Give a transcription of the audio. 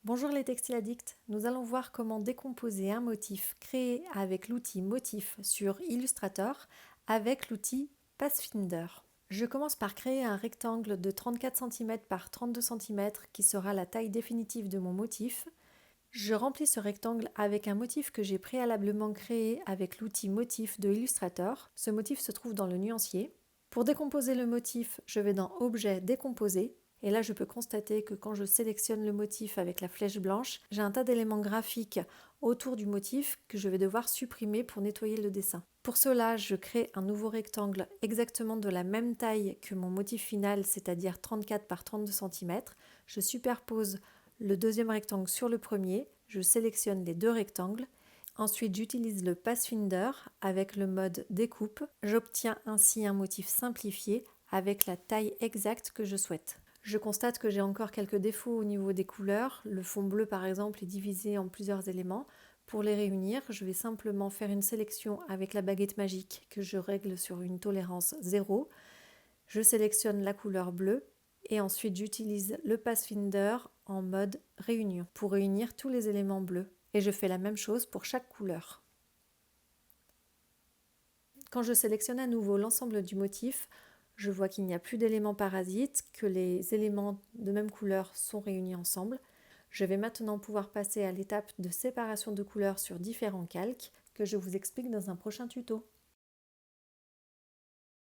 Bonjour les textiles addicts, nous allons voir comment décomposer un motif créé avec l'outil Motif sur Illustrator avec l'outil Pathfinder. Je commence par créer un rectangle de 34 cm par 32 cm qui sera la taille définitive de mon motif. Je remplis ce rectangle avec un motif que j'ai préalablement créé avec l'outil Motif de Illustrator. Ce motif se trouve dans le nuancier. Pour décomposer le motif, je vais dans Objet, Décomposer. Et là, je peux constater que quand je sélectionne le motif avec la flèche blanche, j'ai un tas d'éléments graphiques autour du motif que je vais devoir supprimer pour nettoyer le dessin. Pour cela, je crée un nouveau rectangle exactement de la même taille que mon motif final, c'est-à-dire 34 par 32 cm. Je superpose le deuxième rectangle sur le premier, je sélectionne les deux rectangles. Ensuite, j'utilise le Pathfinder avec le mode découpe. J'obtiens ainsi un motif simplifié avec la taille exacte que je souhaite. Je constate que j'ai encore quelques défauts au niveau des couleurs. Le fond bleu, par exemple, est divisé en plusieurs éléments. Pour les réunir, je vais simplement faire une sélection avec la baguette magique que je règle sur une tolérance 0. Je sélectionne la couleur bleue et ensuite j'utilise le Pathfinder en mode réunion pour réunir tous les éléments bleus. Et je fais la même chose pour chaque couleur. Quand je sélectionne à nouveau l'ensemble du motif, je vois qu'il n'y a plus d'éléments parasites, que les éléments de même couleur sont réunis ensemble. Je vais maintenant pouvoir passer à l'étape de séparation de couleurs sur différents calques que je vous explique dans un prochain tuto.